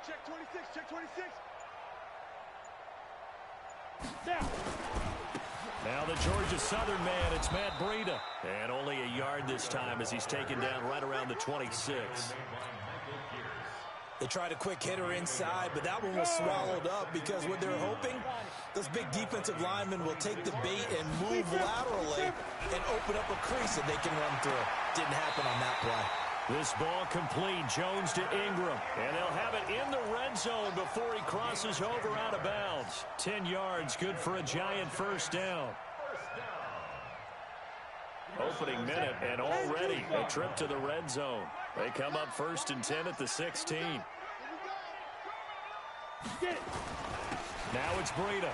Check 26, check 26. Now the Georgia Southern man, it's Matt Breida. And only a yard this time as he's taken down right around the 26. They tried a quick hitter inside, but that one was swallowed up because what they're hoping, those big defensive linemen will take the bait and move laterally and open up a crease that they can run through. Didn't happen on that play. This ball complete. Jones to Ingram. And they'll have it in the red zone before he crosses over out of bounds. 10 yards, good for a Giant first down. Opening minute, and already a trip to the red zone. They come up 1st and 10 at the 16. Now it's Breida.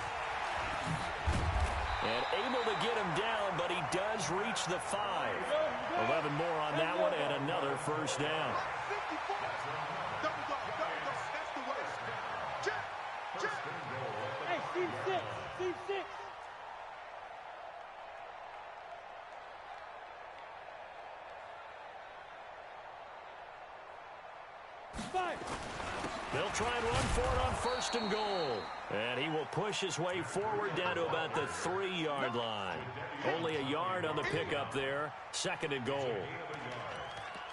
And able to get him down, but he does reach the 5. 11 more on that one, and another first down. Hey, team 6, team 6. They'll try and run for it on 1st and goal. And he will push his way forward down to about the 3-yard line. Only a yard on the pickup there. 2nd and goal.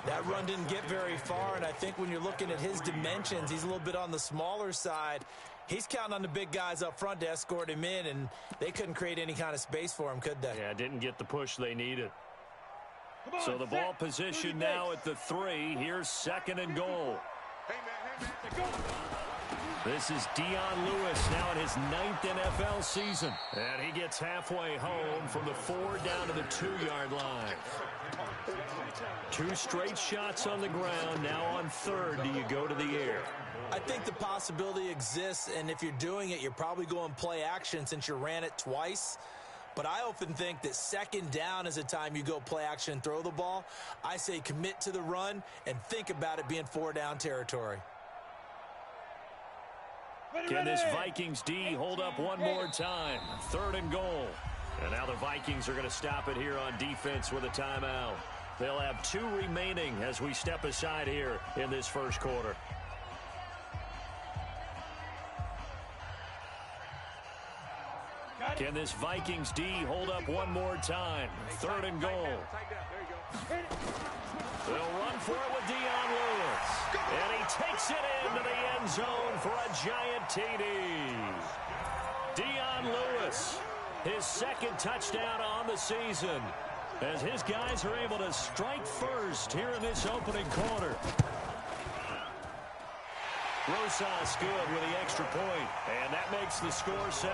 That run didn't get very far, and I think when you're looking at his dimensions, he's a little bit on the smaller side. He's counting on the big guys up front to escort him in, and they couldn't create any kind of space for him, could they? Yeah, didn't get the push they needed. So the ball position now at the 3. Here's 2nd and goal. This is Dion Lewis now in his 9th NFL season. And he gets halfway home from the 4 down to the 2-yard line. 2 straight shots on the ground. Now on 3rd, do you go to the air? I think the possibility exists, and if you're doing it, you're probably going play action since you ran it twice. But I often think that 2nd down is a time you go play action and throw the ball. I say commit to the run and think about it being 4-down territory. Can this Vikings D hold up one more time? 3rd and goal. And now the Vikings are going to stop it here on defense with a timeout. They'll have 2 remaining as we step aside here in this first quarter. Can this Vikings D hold up one more time? 3rd and goal. They'll run for it with Dion Lewis. And he takes it into the end zone for a Giant TD. Dion Lewis, his 2nd touchdown on the season, as his guys are able to strike first here in this opening quarter. Rosas good with the extra point, and that makes the score 7-0.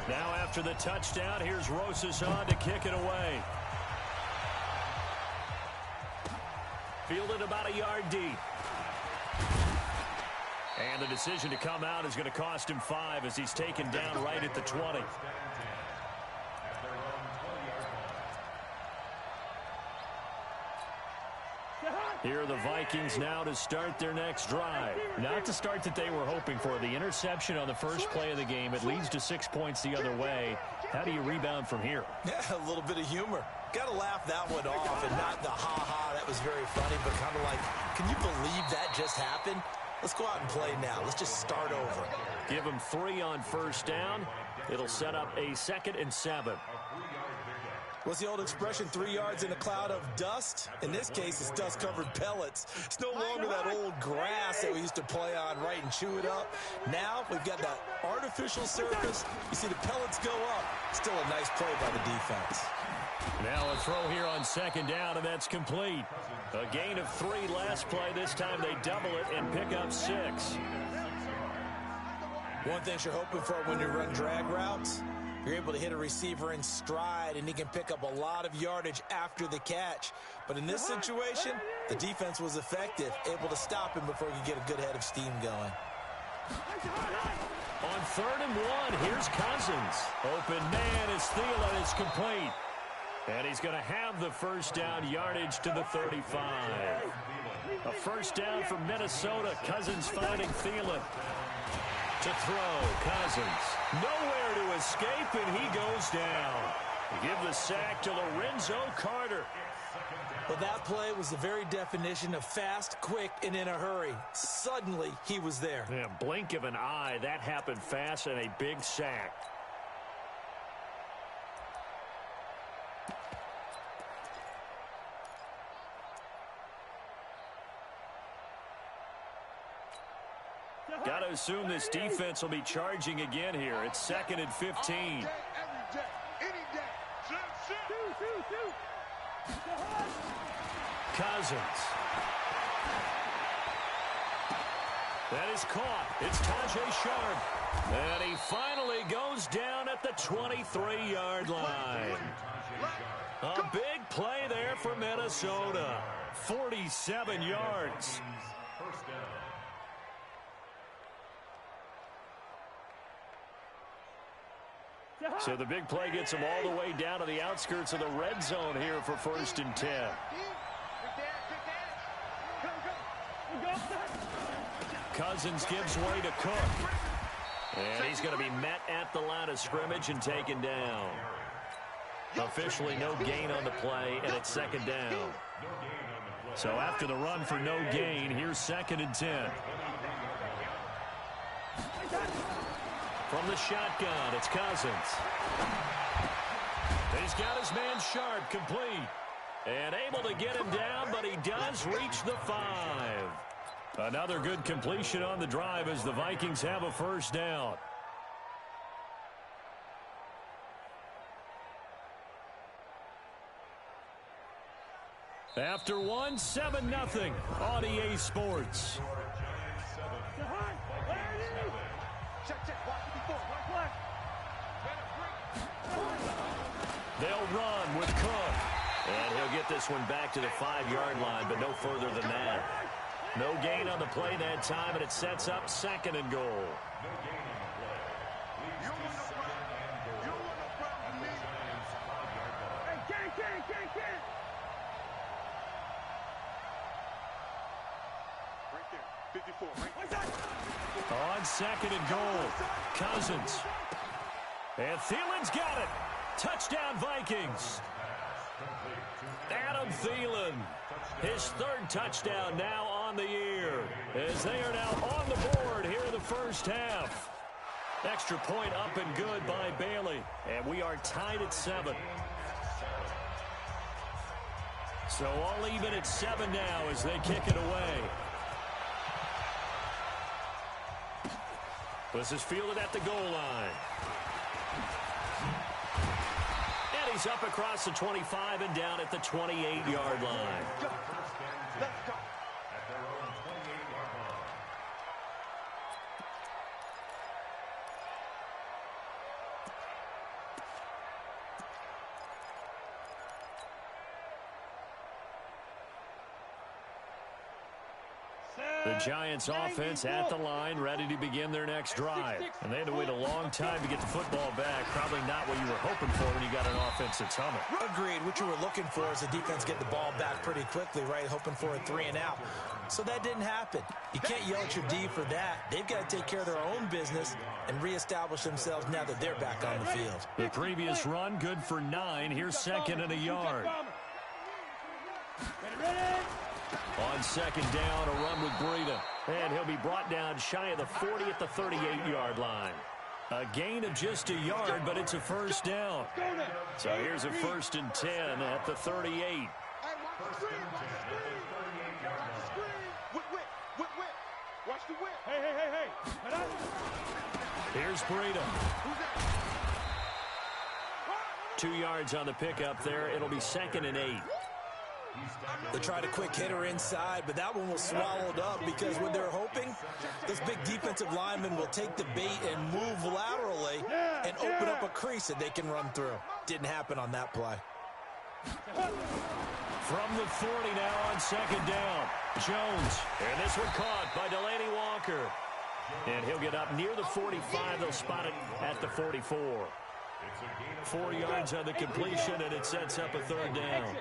Now after the touchdown, here's Rosas on to kick it away. Fielded about a yard deep. And the decision to come out is going to cost him 5 as he's taken down right at the 20. Here are the Vikings now to start their next drive. Not the start that they were hoping for. The interception on the first play of the game. It leads to 6 points the other way. How do you rebound from here? Yeah, a little bit of humor. Got to laugh that one off and not the ha-ha. That was very funny, but kind of like, can you believe that just happened? Let's go out and play now. Let's just start over. Give him 3 on 1st down. It'll set up a 2nd and 7. What's the old expression, 3 yards in a cloud of dust? In this case, it's dust-covered pellets. It's no longer that old grass that we used to play on, right, and chew it up. Now we've got that artificial surface. You see the pellets go up. Still a nice play by the defense. Now a throw here on 2nd down, and that's complete. A gain of 3 last play. This time they double it and pick up 6. One thing you're hoping for when you run drag routes, you're able to hit a receiver in stride, and he can pick up a lot of yardage after the catch. But in this situation, the defense was effective, able to stop him before he could get a good head of steam going. On 3rd and 1, here's Cousins. Open man is Thielen. It's complete. And he's going to have the first down, yardage to the 35. A first down for Minnesota. Cousins finding Thielen. To throw, Cousins. Nowhere to escape, and he goes down. Give the sack to Lorenzo Carter. Well, that play was the very definition of fast, quick, and in a hurry. Suddenly, he was there. Yeah, blink of an eye, that happened fast, and a big sack. Got to assume this defense will be charging again here. It's 2nd and 15. Cousins. That is caught. It's Tajay Sharp. And he finally goes down at the 23-yard line. A big play there for Minnesota. 47 yards. So the big play gets him all the way down to the outskirts of the red zone here for 1st and 10. Cousins gives way to Cook. And he's going to be met at the line of scrimmage and taken down. Officially no gain on the play, and it's 2nd down. So after the run for no gain, here's 2nd and 10. From the shotgun, it's Cousins. He's got his man Sharp complete. And able to get him down, but he does reach the 5. Another good completion on the drive as the Vikings have a 1st down. After one, 7-0 on EA Sports. They'll run with Cook. And he'll get this one back to the 5-yard line, but no further than that. No gain on the play that time, and it sets up 2nd and goal. On 2nd and goal, Cousins. And Thielen's got it. Touchdown, Vikings. Adam Thielen, his 3rd touchdown now on the year, as they are now on the board here in the 1st half. Extra point up and good by Bailey, and we are tied at 7. So all even at 7 now as they kick it away. This is fielded at the goal line. And he's up across the 25 and down at the 28-yard line. Let's go. The Giants offense at the line, ready to begin their next drive. And they had to wait a long time to get the football back. Probably not what you were hoping for when you got an offense that's humming. Agreed. What you were looking for is the defense get the ball back pretty quickly, right? Hoping for a 3 and out. So that didn't happen. You can't yell at your D for that. They've got to take care of their own business and reestablish themselves now that they're back on the field. The previous run, good for 9. Here's 2nd and a yard. On 2nd down, a run with Breida. And he'll be brought down shy of the 40 at the 38-yard line. A gain of just a yard, but it's a 1st down. So here's a 1st and 10 at the 38. Watch the whip. Hey. Here's Breida. 2 yards on the pickup there. It'll be 2nd and 8. They tried a quick hitter inside, but that one was swallowed up because what they're hoping, those big defensive linemen will take the bait and move laterally and open up a crease that they can run through. Didn't happen on that play. From the 40 now on 2nd down, Jones. And this one caught by Delaney Walker. And he'll get up near the 45. They'll spot it at the 44. 4 yards on the completion, and it sets up a 3rd down.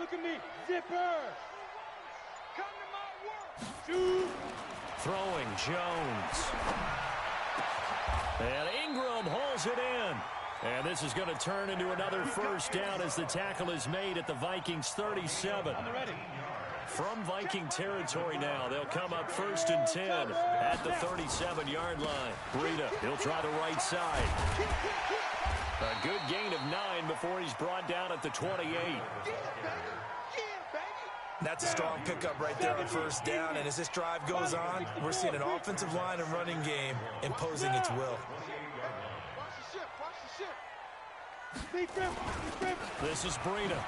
Look at me, zipper. Come to my work. Shoot. Throwing Jones. And Ingram holds it in. And this is going to turn into another first down as the tackle is made at the Vikings 37. From Viking territory now, they'll come up 1st and 10 at the 37-yard line. Breida, he'll try the right side. A good gain of 9 before he's brought down at the 28. That's a strong pickup right there on 1st down. And as this drive goes on, we're seeing an offensive line and running game imposing its will. This is Breida.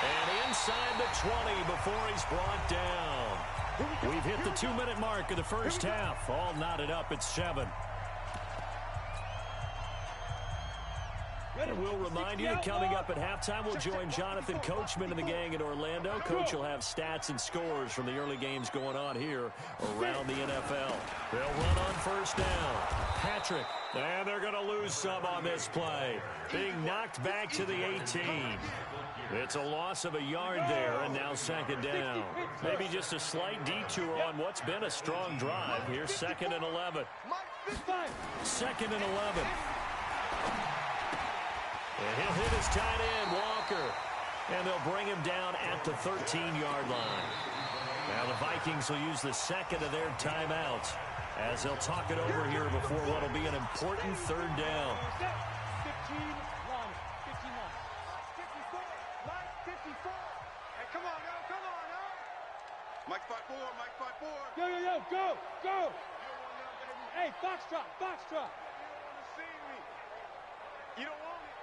And inside the 20 before he's brought down. We've hit the 2-minute mark of the first half. All knotted up at 7. And we'll remind you that coming up at halftime, we'll join Jonathan Coachman and the gang in Orlando. Coach will have stats and scores from the early games going on here around the NFL. They'll run on 1st down. Patrick, and they're going to lose some on this play. Being knocked back to the 18. It's a loss of a yard there, and now 2nd down. Maybe just a slight detour on what's been a strong drive. Here's 2nd and 11. 2nd and 11. And he'll hit his tight end, Walker. And they'll bring him down at the 13-yard line. Now the Vikings will use the 2nd of their timeouts as they'll talk it over here before what will be an important 3rd down. 15 long. 15 long. 54. Line 54. Hey, come on, yo. Come on, yo. Mike 5-4. Mike 5-4. Yo, yo, yo. Go. Go. Hey, Foxtrot. Foxtrot. You don't want to see me. You don't want me.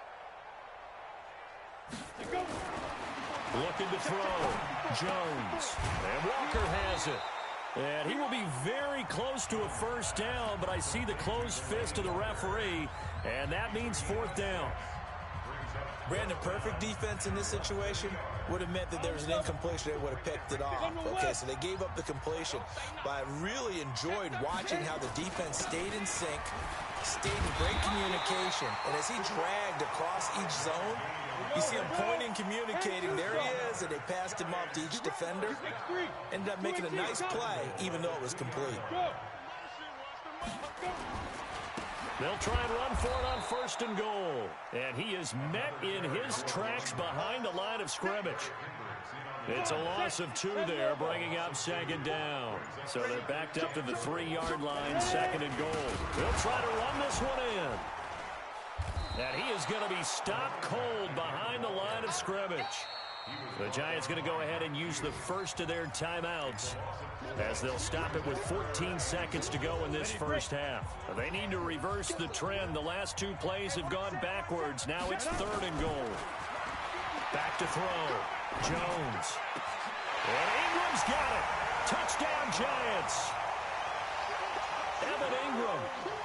Go. Looking to throw. Jones. And Walker has it. And he will be very close to a 1st down, but I see the closed fist of the referee, and that means 4th down. Brandon, perfect defense in this situation would have meant that there was an incompletion. They would have picked it off. Okay, so they gave up the completion. But I really enjoyed watching how the defense stayed in sync, stayed in great communication. And as he dragged across each zone, you see him pointing, communicating. There he is, and they passed him off to each defender. Ended up making a nice play, even though it was complete. They'll try and run for it on 1st and goal. And he is met in his tracks behind the line of scrimmage. It's a loss of 2 there, bringing up 2nd down. So they're backed up to the 3-yard line, 2nd and goal. They'll try to run this one in. And he is going to be stopped cold behind the line of scrimmage. The Giants going to go ahead and use the 1st of their timeouts as they'll stop it with 14 seconds to go in this first half. They need to reverse the trend. The last 2 plays have gone backwards. Now it's 3rd and goal. Back to throw. Jones. And Ingram's got it. Touchdown, Giants. Evan Ingram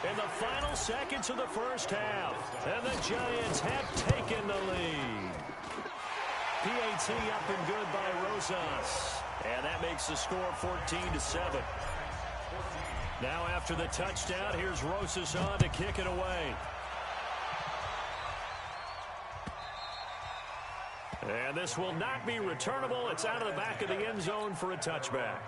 in the final seconds of the first half. And the Giants have taken the lead. PAT up and good by Rosas. And that makes the score 14-7. Now after the touchdown, here's Rosas on to kick it away. And this will not be returnable. It's out of the back of the end zone for a touchback.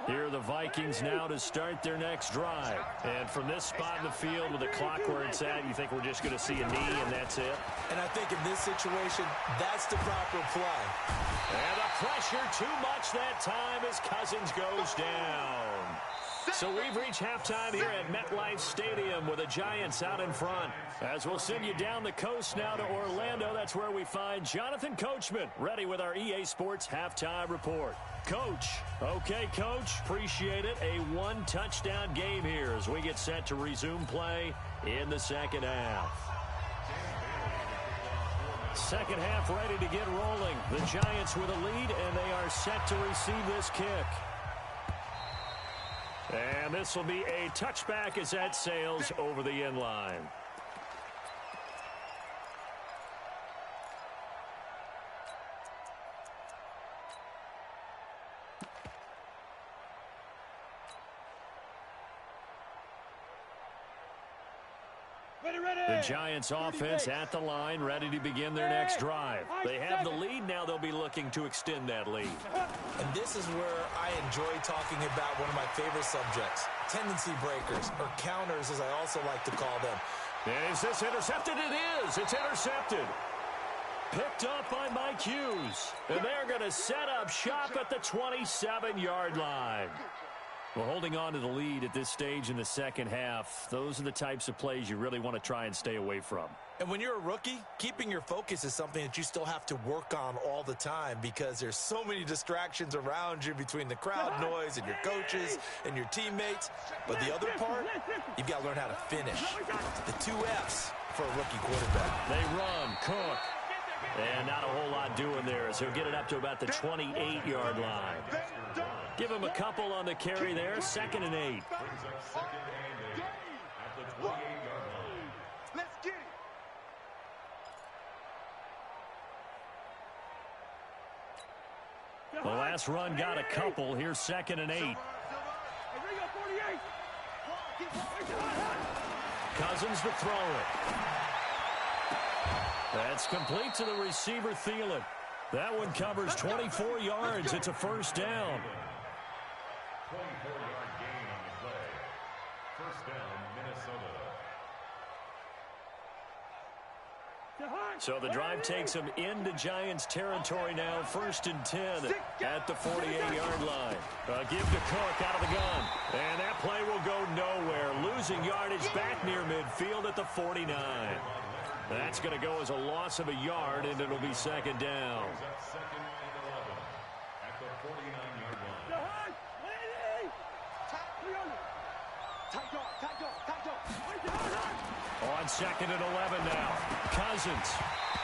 Here are the Vikings now to start their next drive. And from this spot in the field with the clock where it's at, you think we're just going to see a knee and that's it? And I think in this situation, that's the proper play. And the pressure too much that time as Cousins goes down. So we've reached halftime here at MetLife Stadium with the Giants out in front. As we'll send you down the coast now to Orlando, that's where we find Jonathan Coachman ready with our EA Sports Halftime Report. Coach. Okay, Coach. Appreciate it. A 1-touchdown game here as we get set to resume play in the second half. Second half ready to get rolling. The Giants with a lead, and they are set to receive this kick. And this will be a touchback as that sails over the end line. The Giants offense at the line, ready to begin their next drive. They have the lead. Now they'll be looking to extend that lead. And this is where I enjoy talking about one of my favorite subjects, tendency breakers, or counters as I also like to call them. And is this intercepted? It is. It's intercepted. Picked up by Mike Hughes. And they're going to set up shop at the 27-yard line. Well, holding on to the lead at this stage in the second half, those are the types of plays you really want to try and stay away from. And when you're a rookie, keeping your focus is something that you still have to work on all the time because there's so many distractions around you between the crowd noise and your coaches and your teammates. But the other part, you've got to learn how to finish. The 2 F's for a rookie quarterback. They run, Cook. And not a whole lot doing there as he'll get it up to about the 28-yard line. Give him a couple on the carry there, 2nd and 8. The last run got a couple. Here's 2nd and 8. Cousins to throw it. That's complete to the receiver, Thielen. That one covers 24 yards. It's a first down. 24-yard gain on the play. First down, Minnesota. So the drive takes him into Giants territory now. 1st and 10 at the 48-yard line. Give to Cook out of the gun. And that play will go nowhere. Losing yardage back near midfield at the 49. That's going to go as a loss of a yard, and it'll be 2nd down. Second and 11 at the 49-yard line. On 2nd and 11 now. Cousins.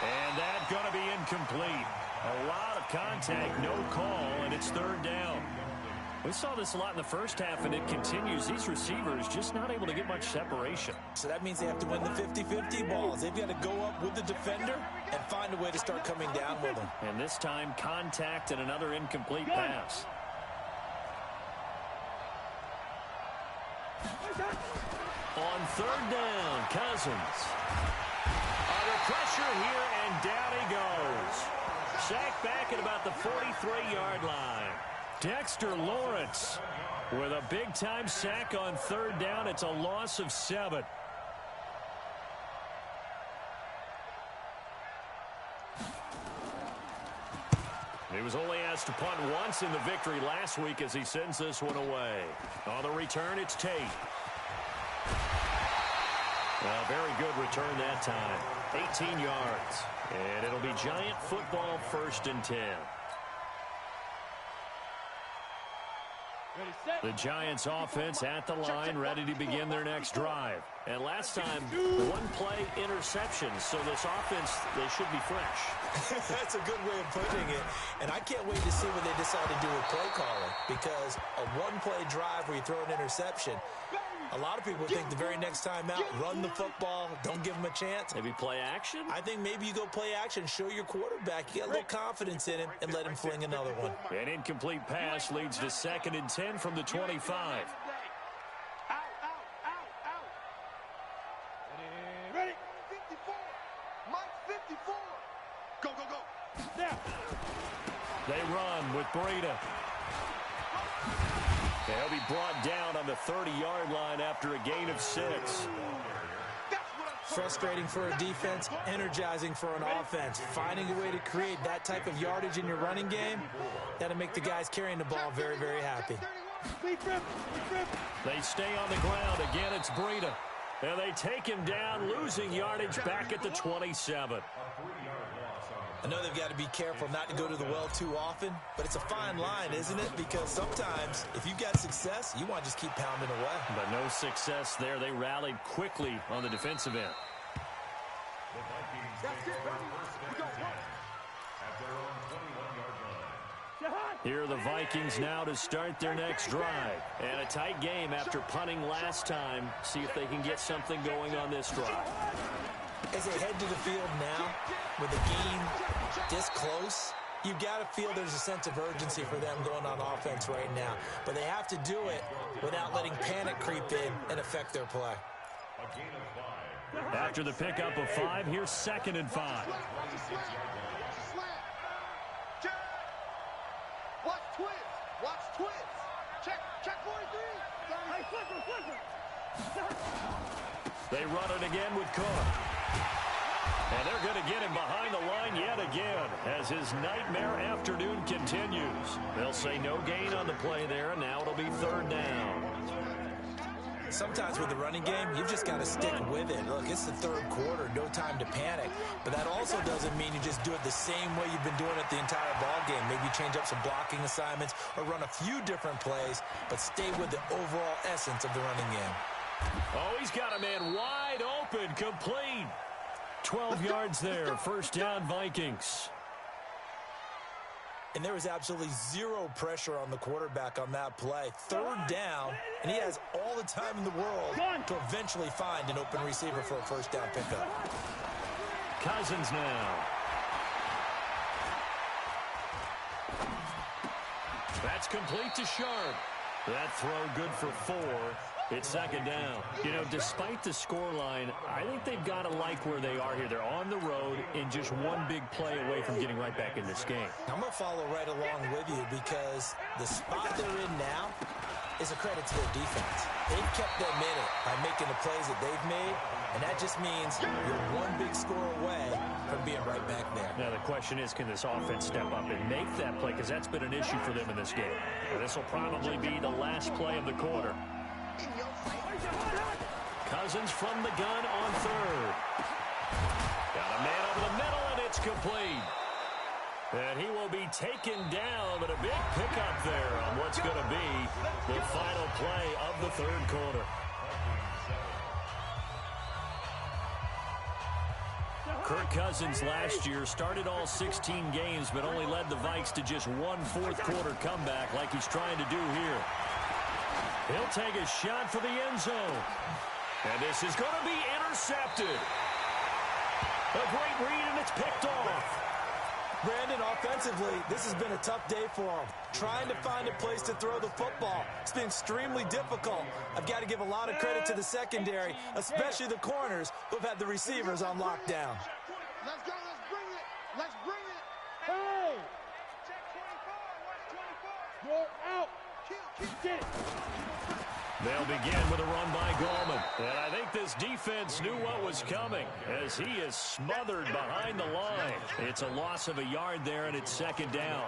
And that's going to be incomplete. A lot of contact, no call, and it's 3rd down. We saw this a lot in the first half, and it continues. These receivers just not able to get much separation. So that means they have to win the 50-50 balls. They've got to go up with the defender and find a way to start coming down with them. And this time, contact and another incomplete pass. On 3rd down, Cousins. Under pressure here, and down he goes. Sacked back at about the 43-yard line. Dexter Lawrence with a big-time sack on 3rd down. It's a loss of 7. He was only asked to punt once in the victory last week as he sends this one away. On the return, it's Tate. A very good return that time. 18 yards. And it'll be Giant football, 1st and 10. The Giants offense at the line, ready to begin their next drive. And last time, 1-play interception. So this offense, they should be fresh. That's a good way of putting it. And I can't wait to see what they decide to do with play calling. Because a 1-play drive where you throw an interception, a lot of people think the very next time out, run the football, don't give them a chance. Maybe play action? I think maybe you go play action, show your quarterback, you get a little confidence in him, and let him fling another one. An incomplete pass leads to 2nd and 10 from the 25. Ready? 54. Mike 54. Go, go, go. Now. They run with Breida. They'll be brought down on the 30-yard line after a gain of 6. Frustrating for a defense, energizing for an offense. Finding a way to create that type of yardage in your running game, that'll make the guys carrying the ball very, very happy. They stay on the ground. Again, it's Breida. And they take him down, losing yardage back at the 27. I know they've got to be careful not to go to the well too often, but it's a fine line, isn't it? Because sometimes, if you've got success, you want to just keep pounding away. But no success there. They rallied quickly on the defensive end. Here are the Vikings now to start their next drive. And a tight game after punting last time. See if they can get something going on this drive. As they head to the field now, with the game this close, you've got to feel there's a sense of urgency for them going on offense right now. But they have to do it without letting panic creep in and affect their play. After the pickup of 5, here's 2nd and 5. Watch twist. Watch twist. Check 43. Hey, flipper. They run it again with Cook. And they're going to get him behind the line yet again as his nightmare afternoon continues. They'll say no gain on the play there, and now it'll be 3rd down. Sometimes with the running game, you've just got to stick with it. Look, it's the 3rd quarter, no time to panic. But that also doesn't mean you just do it the same way you've been doing it the entire ball game. Maybe change up some blocking assignments or run a few different plays, but stay with the overall essence of the running game. Oh, he's got a man wide open, complete. 12 yards there, 1st down Vikings. And there was absolutely zero pressure on the quarterback on that play. 3rd down, and he has all the time in the world to eventually find an open receiver for a 1st down pickup. Cousins now. That's complete to Sharp. That throw good for 4. It's 2nd down. You know, despite the scoreline, I think they've got to like where they are here. They're on the road and just one big play away from getting right back in this game. I'm going to follow right along with you because the spot they're in now is a credit to their defense. They've kept them in it by making the plays that they've made, and that just means you're one big score away from being right back there. Now, the question is, can this offense step up and make that play? Because that's been an issue for them in this game. This will probably be the last play of the quarter. Cousins from the gun on 3rd. Got a man over the middle, and it's complete. And he will be taken down, but a big pickup there on what's going to be the final play of the 3rd quarter. Kirk Cousins last year started all 16 games, but only led the Vikes to just one 4th quarter comeback like he's trying to do here. He'll take a shot for the end zone. And this is going to be intercepted. A great read, and it's picked off. Brandon, offensively, this has been a tough day for him. Trying to find a place to throw the football. It's been extremely difficult. I've got to give a lot of credit to the secondary, especially the corners who've had the receivers on lockdown. Let's go. Let's bring it. Let's bring it. Hey! Check 24. Watch 24. Go out. Get it. They'll begin with a run by Gallman. And I think this defense knew what was coming as he is smothered behind the line. It's a loss of a yard there, and it's 2nd down.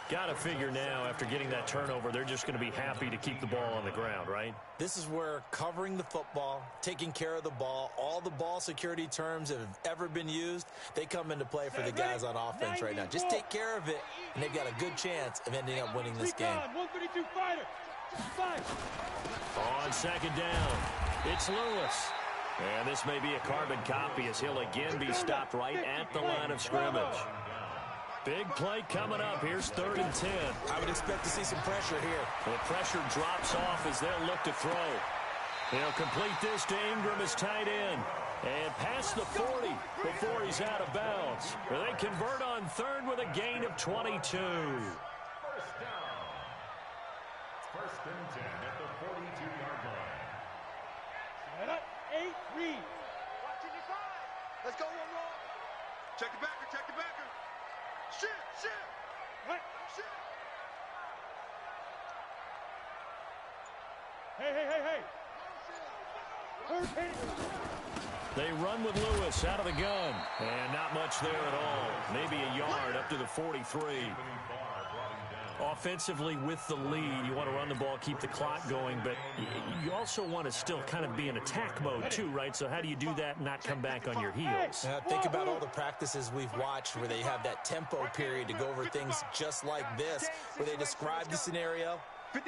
Got to figure now, after getting that turnover, they're just going to be happy to keep the ball on the ground, right? This is where covering the football, taking care of the ball, all the ball security terms that have ever been used, they come into play for the guys on offense right now. Just take care of it, and they've got a good chance of ending up winning this game. 132 fighter. On 2nd down, it's Lewis. And this may be a carbon copy as he'll again be stopped right at the line of scrimmage. Big play coming up. Here's 3rd and 10. I would expect to see some pressure here. The pressure drops off as they'll look to throw. They'll complete this to Ingram as tight end. And past the 40 before he's out of bounds. They convert on 3rd with a gain of 22. First down. 1st and 10 at the 42-yard line. Set up. 8 read. Watch it, you find. Let's go one more. Check the backer. Check the backer. Shit. What? Shit. Hey. They run with Lewis out of the gun. And not much there at all. Maybe a yard up to the 43. Offensively with the lead, you want to run the ball, keep the clock going, but you also want to still kind of be in attack mode too, right? So how do you do that and not come back on your heels? Think about all the practices we've watched where they have that tempo period to go over things just like this, where they describe the scenario,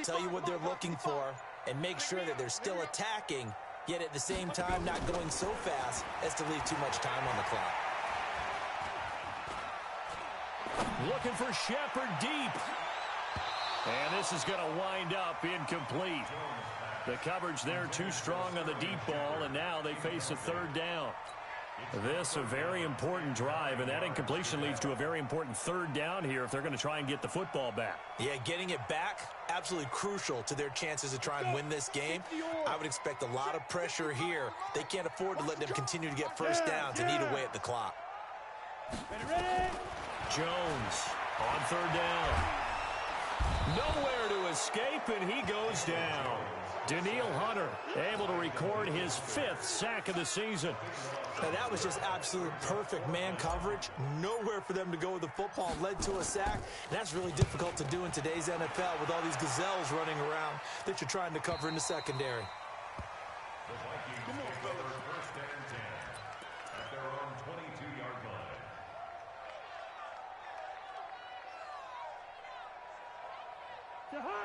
tell you what they're looking for, and make sure that they're still attacking, yet at the same time not going so fast as to leave too much time on the clock. Looking for Shepard deep. And this is going to wind up incomplete. The coverage there too strong on the deep ball, and now they face a 3rd down. This a very important drive, and that incompletion leads to a very important third down here if they're going to try and get the football back. Yeah, getting it back, absolutely crucial to their chances to try and win this game. I would expect a lot of pressure here. They can't afford to let them continue to get first downs and eat away at the clock. Jones on third down. Nowhere to escape, and he goes down. Daniil Hunter able to record his 5th sack of the season. Now, that was just absolute perfect man coverage. Nowhere for them to go with the football. Led to a sack. And that's really difficult to do in today's NFL with all these gazelles running around that you're trying to cover in the secondary. The Vikings take over first and 10 at their own 22-yard line.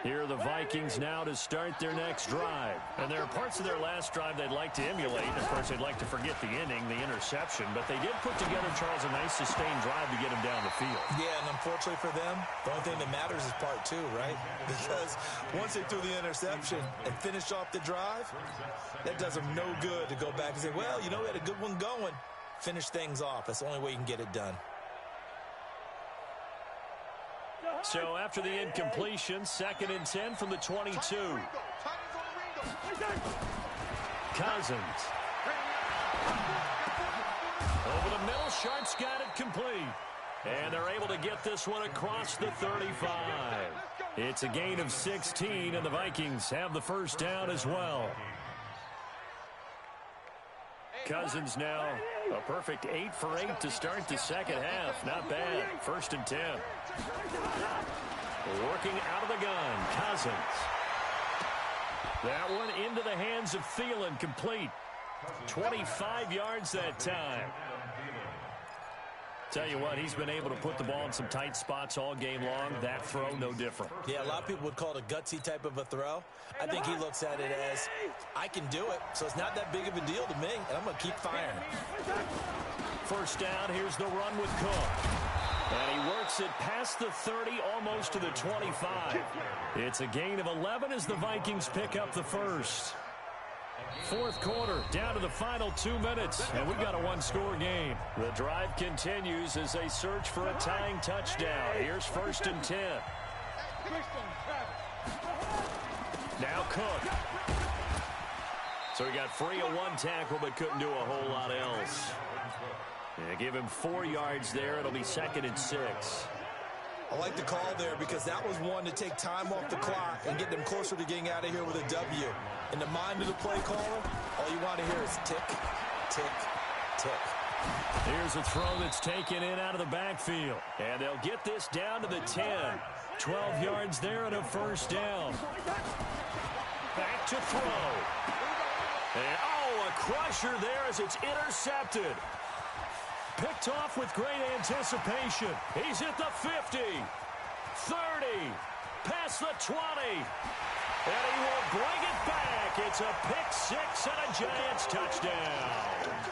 Here are the Vikings now to start their next drive. And there are parts of their last drive they'd like to emulate. Of course, they'd like to forget the inning, the interception. But they did put together, Charles, a nice sustained drive to get him down the field. Yeah, and unfortunately for them, the only thing that matters is part 2, right? Because once they threw the interception and finished off the drive, that does them no good to go back and say, well, you know, we had a good one going. Finish things off. That's the only way you can get it done. So after the incompletion, 2nd and 10 from the 22. Cousins. Over the middle, Sharp's got it complete. And they're able to get this one across the 35. It's a gain of 16, and the Vikings have the first down as well. Cousins now a perfect 8 for 8 to start the second half. Not bad. 1st and 10. Working out of the gun, Cousins. That one into the hands of Thielen, complete. 25 yards that time. Tell you what, he's been able to put the ball in some tight spots all game long. That throw, no different. Yeah, a lot of people would call it a gutsy type of a throw. I think he looks at it as, I can do it, so it's not that big of a deal to me, and I'm going to keep firing. First down, here's the run with Cook. And he works it past the 30, almost to the 25. It's a gain of 11 as the Vikings pick up the first. 4th quarter, down to the final 2 minutes, and we've got a one-score game. The drive continues as they search for a tying touchdown. Here's 1st and 10. Now Cook. So he got free of one tackle, but couldn't do a whole lot else. Yeah, give him 4 yards there. It'll be 2nd and 6. I like the call there because that was one to take time off the clock and get them closer to getting out of here with a W. In the mind of the play caller, all you want to hear is tick, tick, tick. Here's a throw that's taken in out of the backfield. And they'll get this down to the 10. 12 yards there and a first down. Back to throw. And, a crusher there as it's intercepted. Picked off with great anticipation. He's at the 50, 30, past the 20. And he will bring it back. It's a pick 6 and a Giants touchdown.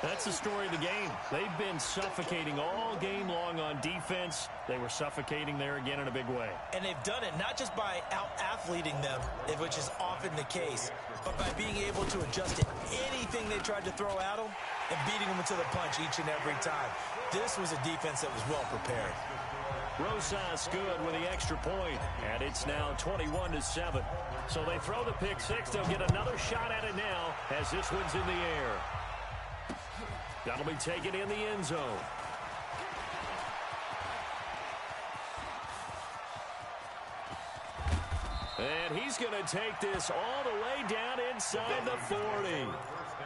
That's the story of the game. They've been suffocating all game long on defense. They were suffocating there again in a big way. And they've done it not just by out-athleting them, which is often the case, but by being able to adjust to anything they tried to throw at them and beating them to the punch each and every time. This was a defense that was well prepared. Rosas good with the extra point, and it's now 21-7. So they throw the pick 6. They'll get another shot at it now as this one's in the air. That'll be taken in the end zone. And he's going to take this all the way down inside the 40.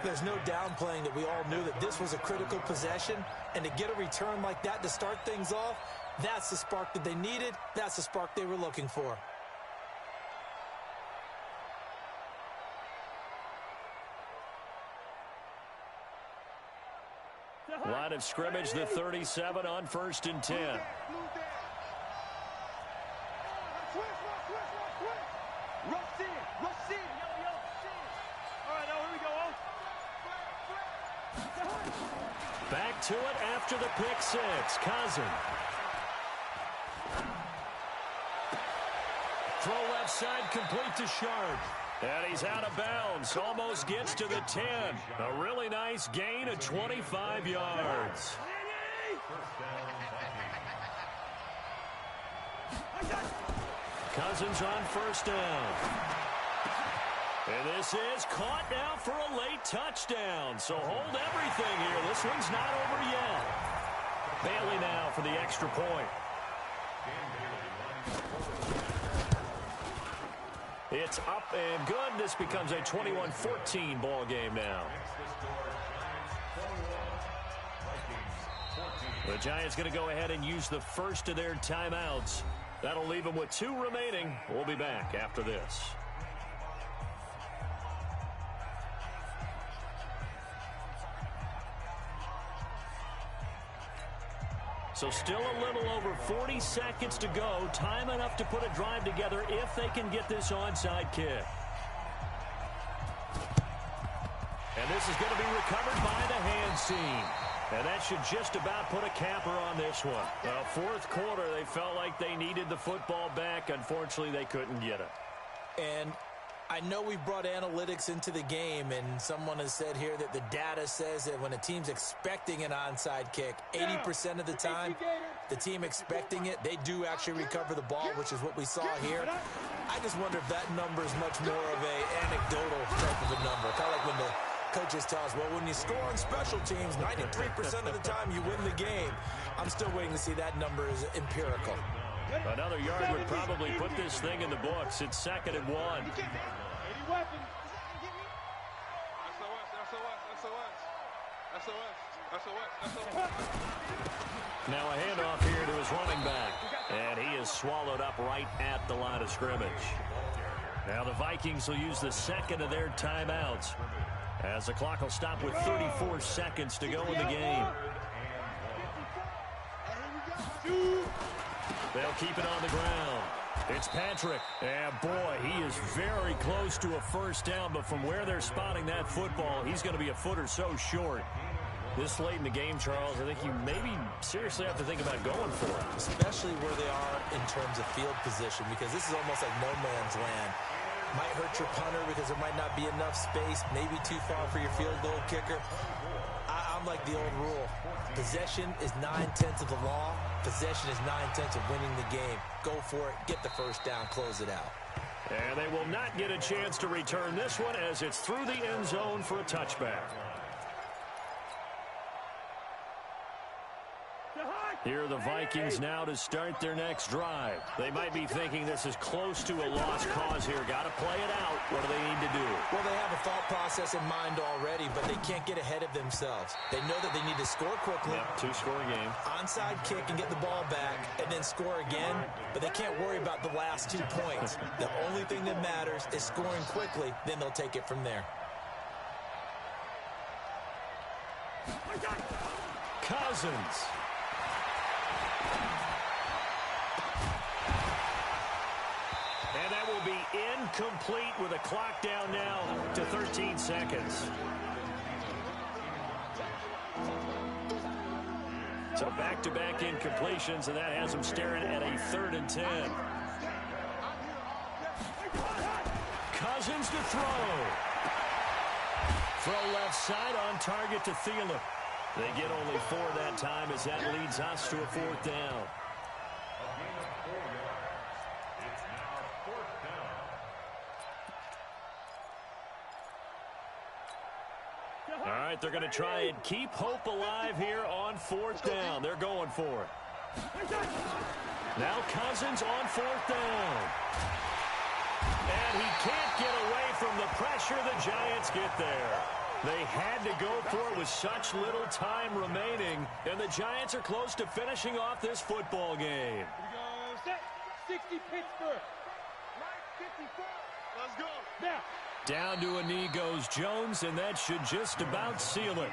There's no downplaying that we all knew that this was a critical possession, and to get a return like that to start things off, that's the spark that they needed. That's the spark they were looking for. Line of scrimmage, the 37 on 1st and 10. All right, now here we go. Back to it after the pick 6. Cousins. Throw left side complete to Sharp. And he's out of bounds. Almost gets to the 10. A really nice gain of 25 yards. Cousins on first down. And this is caught now for a late touchdown. So hold everything here. This one's not over yet. Bailey now for the extra point. It's up and good. This becomes a 21-14 ball game now. The Giants going to go ahead and use the first of their timeouts. That'll leave them with 2 remaining. We'll be back after this. So still a little over 40 seconds to go. Time enough to put a drive together if they can get this onside kick. And this is going to be recovered by the hands team. And that should just about put a capper on this one. Fourth quarter, they felt like they needed the football back. Unfortunately, they couldn't get it. And I know we brought analytics into the game, and someone has said here that the data says that when a team's expecting an onside kick, 80% of the time, the team expecting it, they do actually recover the ball, which is what we saw here. I just wonder if that number is much more of an anecdotal type of a number. Kind of like when the coaches tell us, well, when you score on special teams, 93% of the time you win the game. I'm still waiting to see that number is empirical. Another yard would probably put this thing in the books. It's 2nd and 1. Now a handoff here to his running back. And he is swallowed up right at the line of scrimmage. Now the Vikings will use the 2nd of their timeouts, as the clock will stop with 34 seconds to go in the game. They'll keep it on the ground. It's Patrick. And boy, he is very close to a first down, but from where they're spotting that football, he's going to be a foot or so short. This late in the game, Charles, I think you maybe seriously have to think about going for it. Especially where they are in terms of field position, because this is almost like no man's land. Might hurt your punter because there might not be enough space, maybe too far for your field goal kicker. I'm like the old rule. Possession is 9/10 of the law. Possession is 9/10 of winning the game. Go for it. Get the first down. Close it out. And they will not get a chance to return this one as it's through the end zone for a touchback. Here are the Vikings now to start their next drive. They might be thinking this is close to a lost cause here. Got to play it out. What do they need to do? Well, they have a thought process in mind already, but they can't get ahead of themselves. They know that they need to score quickly. Yep, 2-score game. Onside kick and get the ball back and then score again, but they can't worry about the last 2 points. The only thing that matters is scoring quickly, then they'll take it from there. Cousins. And that will be incomplete with a clock down now to 13 seconds. So back-to-back incompletions, and that has them staring at a 3rd and 10. Cousins to throw. Throw left side on target to Thielen. They get only 4 that time as that leads us to a 4th down. All right, they're going to try and keep hope alive here on 4th down. They're going for it. Now Cousins on 4th down. And he can't get away from the pressure. The Giants get there. They had to go for it with such little time remaining. And the Giants are close to finishing off this football game. Here we go. Set. 60 Pittsburgh. Right 54. Let's go. Now. Down to a knee goes Jones, and that should just about seal it.